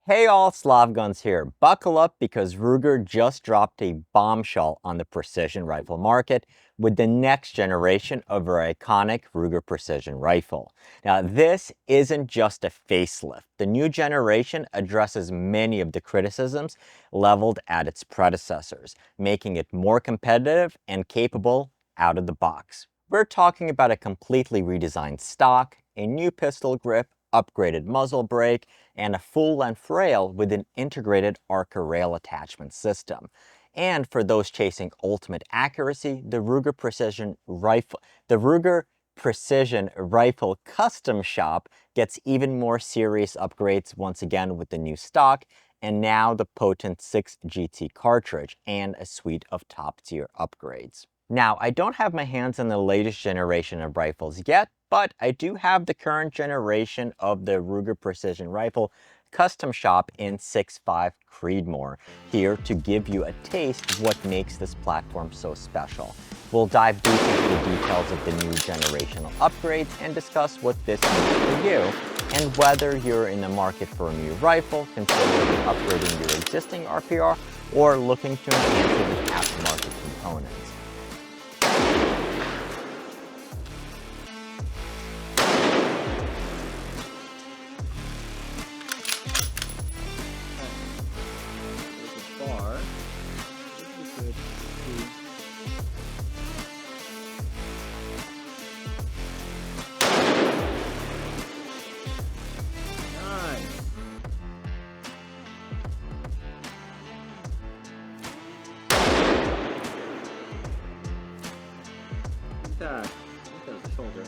Hey all, Slavguns here. Buckle up because Ruger just dropped a bombshell on the precision rifle market with the next generation of our iconic Ruger precision rifle. Now, this isn't just a facelift. The new generation addresses many of the criticisms leveled at its predecessors, making it more competitive and capable out of the box. We're talking about a completely redesigned stock, a new pistol grip, upgraded muzzle brake, and a full-length rail with an integrated ARCA Rail attachment system. And for those chasing ultimate accuracy, the Ruger Precision Rifle Custom Shop gets even more serious upgrades once again with the new stock, and now the potent 6GT cartridge and a suite of top-tier upgrades. Now, I don't have my hands on the latest generation of rifles yet, but I do have the current generation of the Ruger Precision Rifle Custom Shop in 6.5 Creedmoor here to give you a taste of what makes this platform so special. We'll dive deep into the details of the new generational upgrades and discuss what this means for you and whether you're in the market for a new rifle, considering upgrading your existing RPR, or looking to enhance it with aftermarket components. That was the shoulder.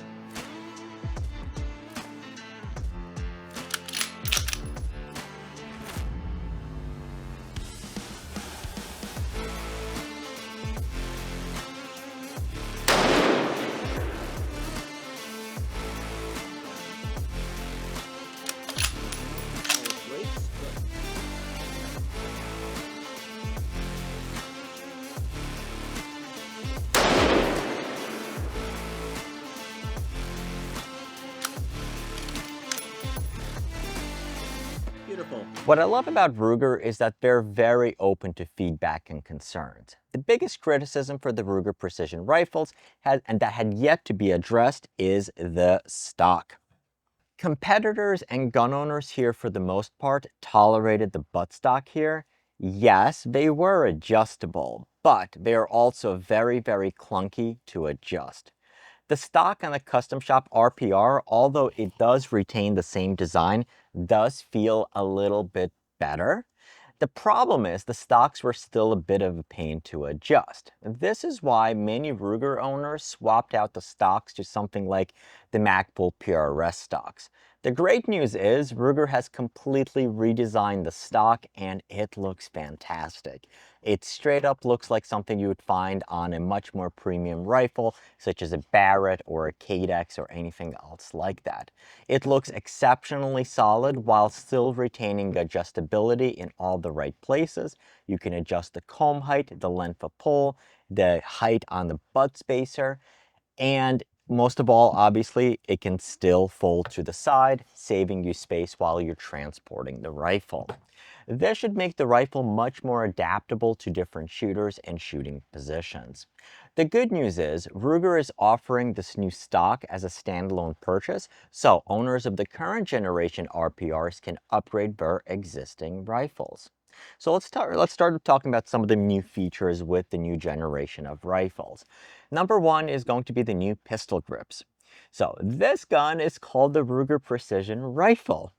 Beautiful. What I love about Ruger is that they're very open to feedback and concerns. The biggest criticism for the Ruger precision rifles and that had yet to be addressed is the stock. Competitors and gun owners here, for the most part, tolerated the buttstock here. Yes, they were adjustable, but they are also very, very clunky to adjust. The stock on the Custom Shop RPR, although it does retain the same design, does feel a little bit better. The problem is the stocks were still a bit of a pain to adjust. This is why many Ruger owners swapped out the stocks to something like the Magpul PRS stocks. The great news is Ruger has completely redesigned the stock and it looks fantastic. It straight up looks like something you would find on a much more premium rifle, such as a Barrett or a Cadex or anything else like that. It looks exceptionally solid while still retaining adjustability in all the right places. You can adjust the comb height, the length of pull, the height on the butt spacer, and most of all, obviously, it can still fold to the side, saving you space while you're transporting the rifle. This should make the rifle much more adaptable to different shooters and shooting positions. The good news is Ruger is offering this new stock as a standalone purchase, so owners of the current generation RPRs can upgrade their existing rifles. So let's start talking about some of the new features with the new generation of rifles. Number one is going to be the new pistol grips. So this gun is called the Ruger Precision Rifle.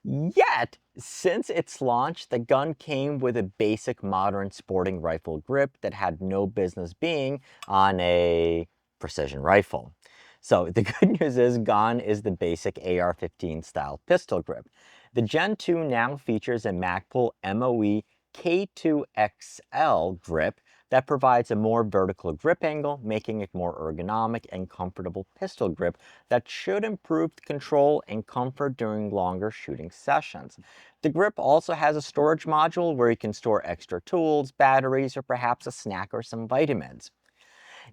Yet, since its launch, the gun came with a basic modern sporting rifle grip that had no business being on a precision rifle. So the good news is gone is the basic AR-15 style pistol grip. The Gen 2 now features a Magpul MOE K2XL grip that provides a more vertical grip angle, making it more ergonomic and comfortable pistol grip that should improve control and comfort during longer shooting sessions. The grip also has a storage module where you can store extra tools, batteries, or perhaps a snack or some vitamins.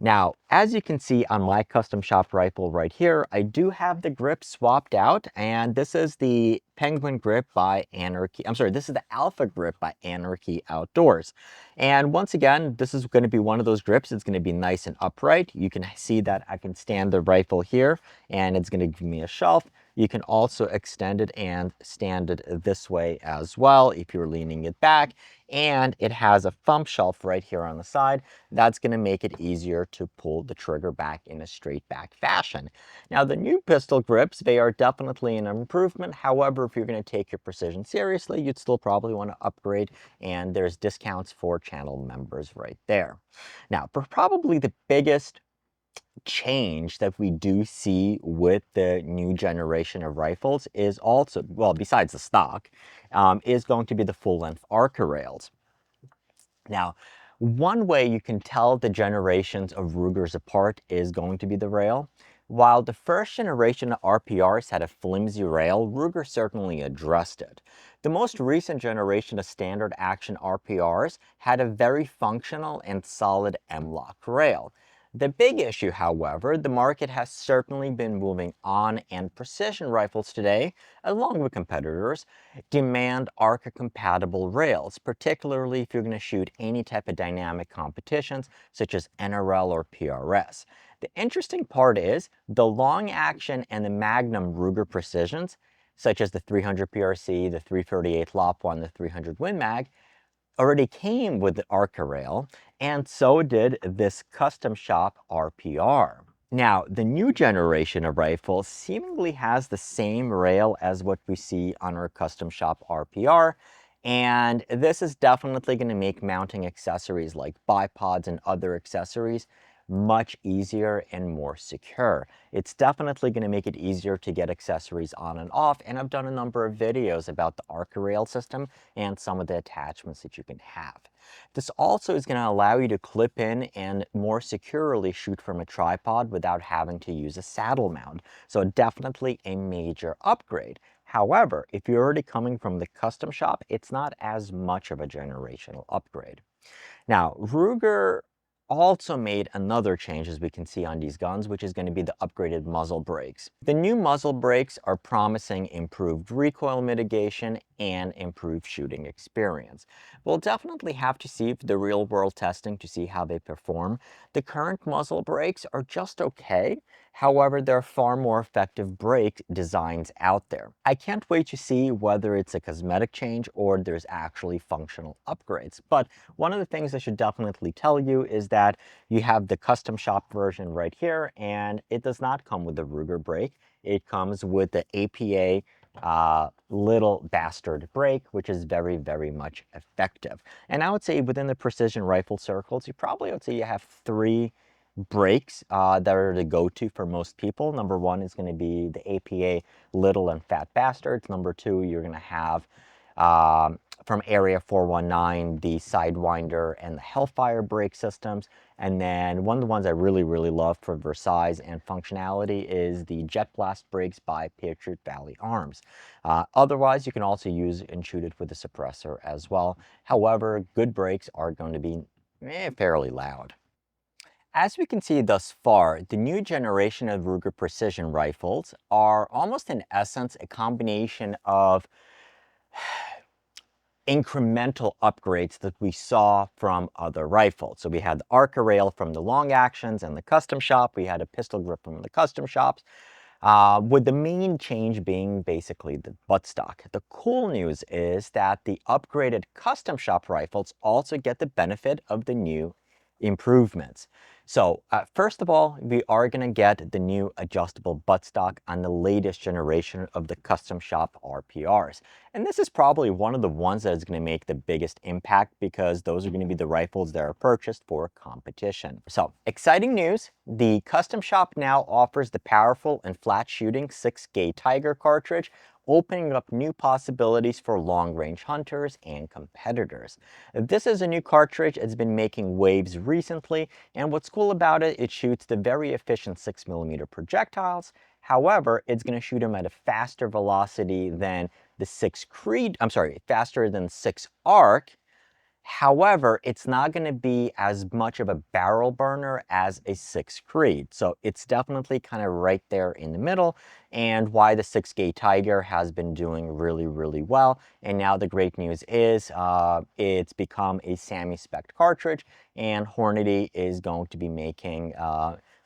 Now, as you can see on my custom shop rifle right here, I do have the grip swapped out, and this is the Penguin grip by Anarchy. I'm sorry, this is the Alpha grip by Anarchy Outdoors. And once again, this is going to be one of those grips. It's going to be nice and upright. You can see that I can stand the rifle here, and it's going to give me a shelf. You can also extend it and stand it this way as well if you're leaning it back. And it has a thumb shelf right here on the side. That's going to make it easier to pull the trigger back in a straight back fashion. Now, the new pistol grips, they are definitely an improvement. However, if you're going to take your precision seriously, you'd still probably want to upgrade, and there's discounts for channel members right there. Now, for probably the biggest change that we do see with the new generation of rifles is also, well, besides the stock, is going to be the full-length ARCA rails. Now, one way you can tell the generations of Rugers apart is going to be the rail. While the first generation of RPRs had a flimsy rail, Ruger certainly addressed it. The most recent generation of standard action RPRs had a very functional and solid M-LOK rail. The big issue, however, the market has certainly been moving on, and precision rifles today, along with competitors, demand ARCA-compatible rails, particularly if you're going to shoot any type of dynamic competitions, such as NRL or PRS. The interesting part is, the long action and the Magnum Ruger Precisions, such as the 300 PRC, the 338 Lop 1, the 300 Win Mag, already came with the ARCA rail, and so did this Custom Shop RPR. Now, the new generation of rifles seemingly has the same rail as what we see on our Custom Shop RPR, and this is definitely going to make mounting accessories like bipods and other accessories much easier and more secure. It's definitely going to make it easier to get accessories on and off, and I've done a number of videos about the ARCA rail system and some of the attachments that you can have. This also is going to allow you to clip in and more securely shoot from a tripod without having to use a saddle mount. So definitely a major upgrade. However, if you're already coming from the custom shop, it's not as much of a generational upgrade. Now, Ruger also made another change, as we can see on these guns, which is going to be the upgraded muzzle brakes. The new muzzle brakes are promising improved recoil mitigation and improved shooting experience. We'll definitely have to see the real-world testing to see how they perform. The current muzzle brakes are just okay. However, there are far more effective brake designs out there. I can't wait to see whether it's a cosmetic change or there's actually functional upgrades. But one of the things I should definitely tell you is that you have the custom shop version right here, and it does not come with the Ruger brake. It comes with the APA little bastard brake, which is very, very much effective. And I would say within the precision rifle circles, I would say you have three brakes that are the go-to for most people. Number one is going to be the APA little and fat bastards. Number two, you're going to have from Area 419, the Sidewinder and the Hellfire brake systems. And then one of the ones I really, really love for size and functionality is the Jet Blast brakes by Patriot Valley Arms. Otherwise, you can also use and shoot it with a suppressor as well. However, good brakes are going to be fairly loud. As we can see thus far, the new generation of Ruger precision rifles are almost in essence a combination of incremental upgrades that we saw from other rifles. So we had the ARCA rail from the long actions and the custom shop. We had a pistol grip from the custom shops, with the main change being basically the buttstock. The cool news is that the upgraded custom shop rifles also get the benefit of the new improvements. So first of all, we are going to get the new adjustable buttstock on the latest generation of the custom shop RPRs. And this is probably one of the ones that is going to make the biggest impact, because those are going to be the rifles that are purchased for competition. So exciting news, the custom shop now offers the powerful and flat shooting 6-gauge Tiger cartridge, opening up new possibilities for long-range hunters and competitors. This is a new cartridge. It's been making waves recently, and what's cool about it, it shoots the very efficient 6mm projectiles. However, it's going to shoot them at a faster velocity than the faster than 6 ARC, However, it's not going to be as much of a barrel burner as a 6 Creed. So it's definitely kind of right there in the middle, and why the 6-gauge Tiger has been doing really, really well. And now the great news is it's become a semi-spec cartridge, and Hornady is going to be making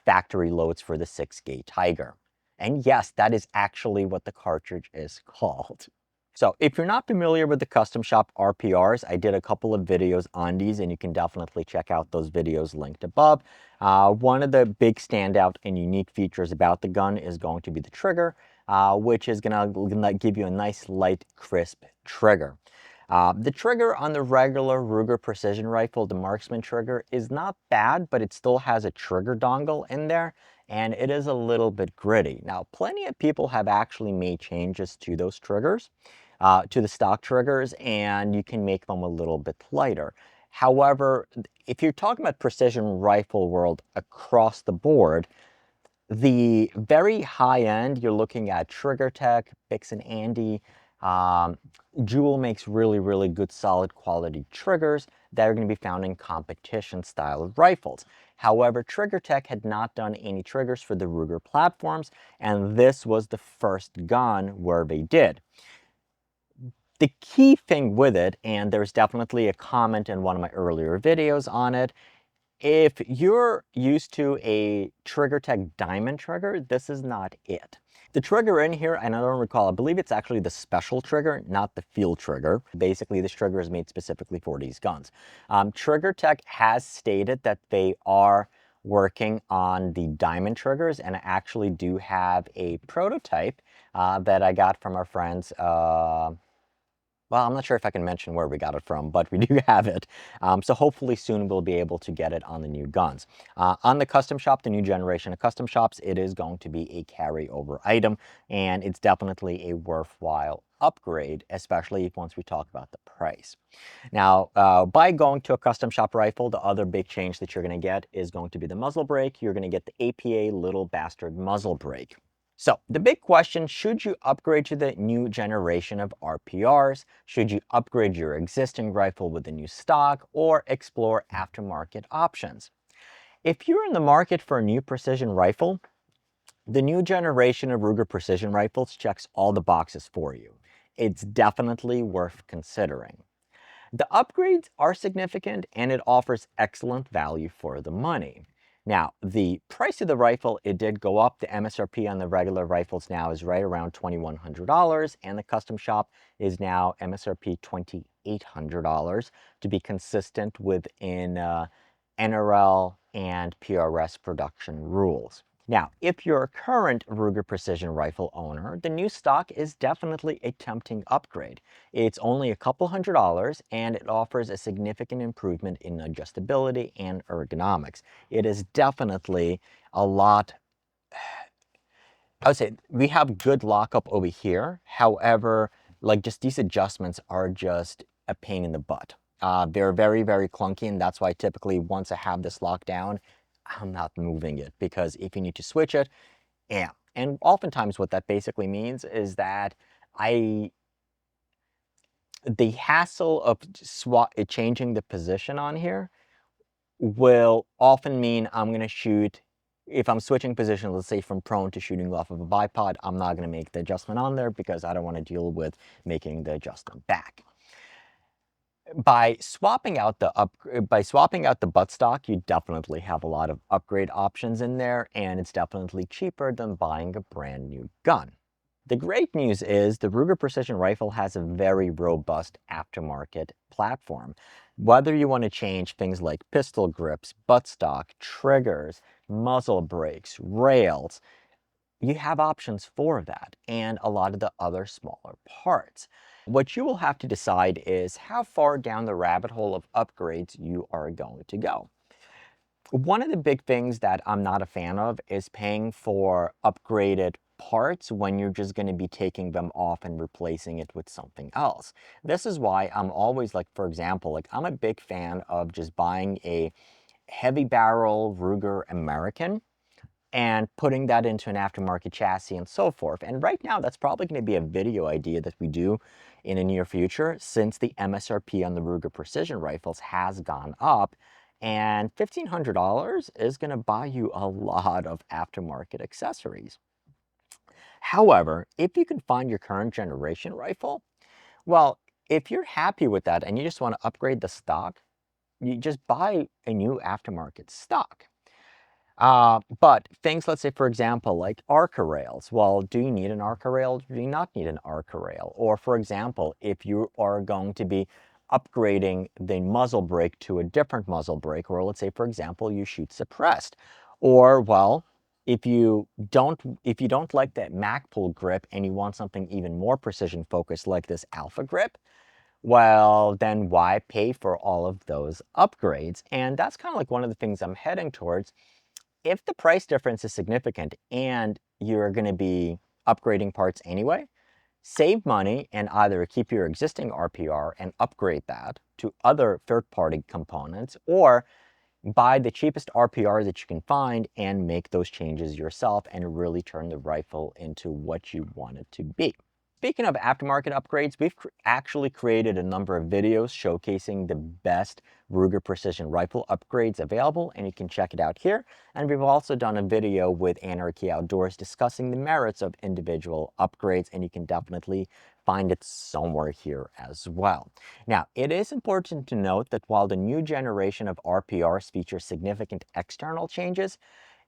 factory loads for the 6-gauge Tiger. And yes, that is actually what the cartridge is called. So if you're not familiar with the Custom Shop RPRs, I did a couple of videos on these, and you can definitely check out those videos linked above. One of the big standout and unique features about the gun is going to be the trigger, which is gonna give you a nice, light, crisp trigger. The trigger on the regular Ruger precision rifle, the marksman trigger, is not bad, but it still has a trigger dongle in there, and it is a little bit gritty. Now, plenty of people have actually made changes to those triggers, to the stock triggers, and you can make them a little bit lighter. However, if you're talking about precision rifle world across the board, the very high end, you're looking at Trigger Tech, Bix and Andy. Jewel makes really, really good, solid quality triggers that are going to be found in competition style rifles. However, Trigger Tech had not done any triggers for the Ruger platforms, and this was the first gun where they did. The key thing with it, and there's definitely a comment in one of my earlier videos on it, if you're used to a Trigger Tech diamond trigger, this is not it. The trigger in here, and I don't recall, I believe it's actually the special trigger, not the field trigger. Basically, this trigger is made specifically for these guns. Trigger Tech has stated that they are working on the diamond triggers, and I actually do have a prototype that I got from our friends. Well, I'm not sure if I can mention where we got it from, but we do have it. So hopefully soon we'll be able to get it on the new guns. On the Custom Shop, the new generation of Custom Shops, it is going to be a carryover item, and it's definitely a worthwhile upgrade, especially once we talk about the price. Now, by going to a Custom Shop rifle, the other big change that you're going to get is going to be the muzzle brake. You're going to get the APA Little Bastard muzzle brake. So the big question, should you upgrade to the new generation of RPRs? Should you upgrade your existing rifle with the new stock, or explore aftermarket options? If you're in the market for a new precision rifle, the new generation of Ruger precision rifles checks all the boxes for you. It's definitely worth considering. The upgrades are significant, and it offers excellent value for the money. Now, the price of the rifle, it did go up. The MSRP on the regular rifles now is right around $2,100, and the Custom Shop is now MSRP $2,800 to be consistent within NRL and PRS production rules. Now, if you're a current Ruger Precision Rifle owner, the new stock is definitely a tempting upgrade. It's only a couple $100, and it offers a significant improvement in adjustability and ergonomics. It is definitely a lot. I would say we have good lockup over here. However, like, just these adjustments are just a pain in the butt. They're very, very clunky, and that's why typically once I have this locked down, I'm not moving it, because if you need to switch it, yeah. And oftentimes what that basically means is that the hassle of changing the position on here will often mean I'm going to shoot, if I'm switching position, let's say from prone to shooting off of a bipod, I'm not going to make the adjustment on there because I don't want to deal with making the adjustment back. By swapping out the buttstock, you definitely have a lot of upgrade options in there, and it's definitely cheaper than buying a brand new gun. The great news is the Ruger Precision Rifle has a very robust aftermarket platform. Whether you want to change things like pistol grips, buttstock, triggers, muzzle brakes, rails, you have options for that, and a lot of the other smaller parts. What you will have to decide is how far down the rabbit hole of upgrades you are going to go. One of the big things that I'm not a fan of is paying for upgraded parts when you're just going to be taking them off and replacing it with something else. This is why I'm always, like, for example, like, I'm a big fan of just buying a heavy barrel Ruger American and putting that into an aftermarket chassis and so forth. And right now, that's probably going to be a video idea that we do in the near future, since the MSRP on the Ruger Precision rifles has gone up, and $1,500 is going to buy you a lot of aftermarket accessories. However, if you can find your current generation rifle, well, if you're happy with that and you just want to upgrade the stock, you just buy a new aftermarket stock. But things, let's say, for example, like ARCA rails. Well, do you need an ARCA rail? Do you not need an ARCA rail? Or, for example, if you are going to be upgrading the muzzle brake to a different muzzle brake, or let's say, for example, you shoot suppressed. Or, well, if you don't like that Mac pull grip and you want something even more precision focused like this Alpha grip, well, then why pay for all of those upgrades? And that's kind of like one of the things I'm heading towards. If the price difference is significant and you're going to be upgrading parts anyway, save money and either keep your existing RPR and upgrade that to other third-party components, or buy the cheapest RPR that you can find and make those changes yourself and really turn the rifle into what you want it to be. Speaking of aftermarket upgrades, we've actually created a number of videos showcasing the best Ruger Precision rifle upgrades available, and you can check it out here. And we've also done a video with Anarchy Outdoors discussing the merits of individual upgrades, and you can definitely find it somewhere here as well. Now, it is important to note that while the new generation of RPRs features significant external changes,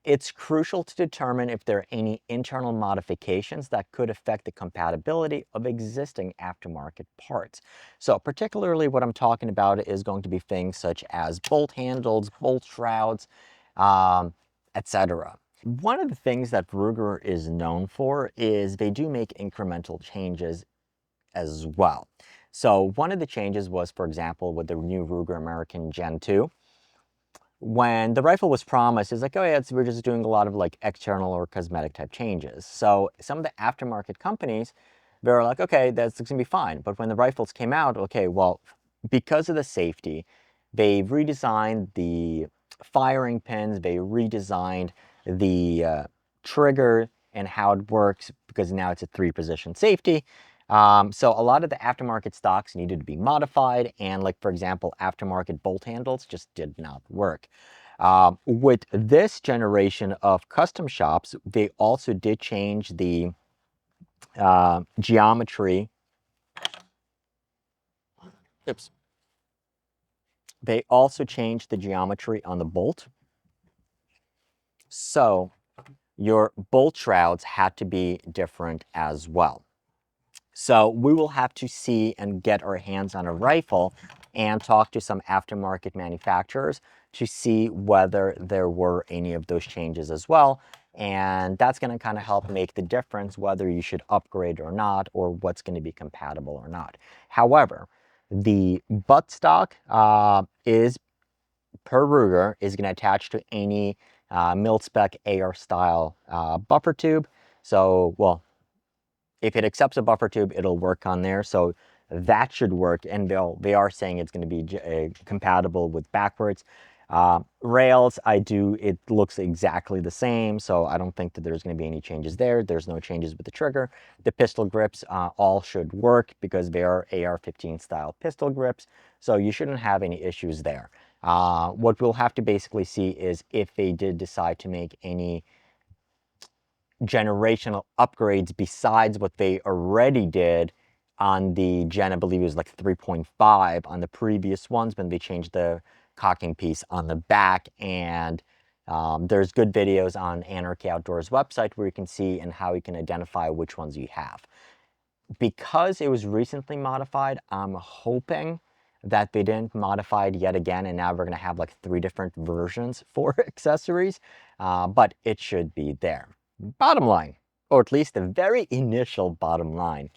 it's crucial to determine if there are any internal modifications that could affect the compatibility of existing aftermarket parts. So particularly what I'm talking about is going to be things such as bolt handles, bolt shrouds, etc. One of the things that Ruger is known for is they do make incremental changes as well. So one of the changes was, for example, with the new Ruger American Gen 2. When the rifle was promised, it's like, oh yeah, we're just doing a lot of like external or cosmetic type changes. So some of the aftermarket companies, they were like, okay, that's gonna be fine. But when the rifles came out, okay, well, because of the safety, they redesigned the firing pins, they redesigned the trigger and how it works, because now it's a 3-position safety. So a lot of the aftermarket stocks needed to be modified, and like, for example, aftermarket bolt handles just did not work. With this generation of custom shops, they also did change the geometry. Oops. They also changed the geometry on the bolt. So your bolt shrouds had to be different as well. So we will have to see and get our hands on a rifle and talk to some aftermarket manufacturers to see whether there were any of those changes as well. And that's going to kind of help make the difference whether you should upgrade or not, or what's going to be compatible or not. However, the buttstock is, per Ruger, is going to attach to any mil-spec AR style buffer tube. So, well, if it accepts a buffer tube, it'll work on there. So that should work. And they are saying it's going to be compatible with backwards. Rails, it looks exactly the same. So I don't think that there's going to be any changes there. There's no changes with the trigger. The pistol grips all should work because they are AR-15 style pistol grips. So you shouldn't have any issues there. What we'll have to basically see is if they did decide to make any generational upgrades besides what they already did on the Gen, I believe it was like 3.5 on the previous ones, when they changed the cocking piece on the back. And there's good videos on Anarchy Outdoors website where you can see and how you can identify which ones you have. Because it was recently modified, I'm hoping that they didn't modify it yet again, and now we're going to have like 3 different versions for accessories, but it should be there. Bottom line, or at least the very initial bottom line,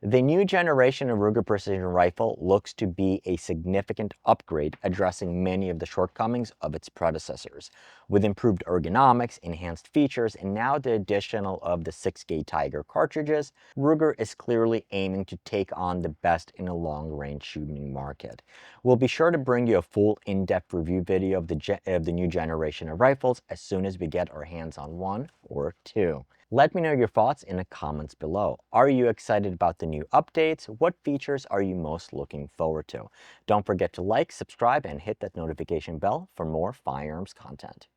The new generation of Ruger Precision Rifle looks to be a significant upgrade, addressing many of the shortcomings of its predecessors. With improved ergonomics, enhanced features, and now the addition of the 6-gauge Tiger cartridges, Ruger is clearly aiming to take on the best in the long-range shooting market. We'll be sure to bring you a full in-depth review video of the new generation of rifles as soon as we get our hands on one or two. Let me know your thoughts in the comments below. Are you excited about the new updates? What features are you most looking forward to? Don't forget to like, subscribe, and hit that notification bell for more firearms content.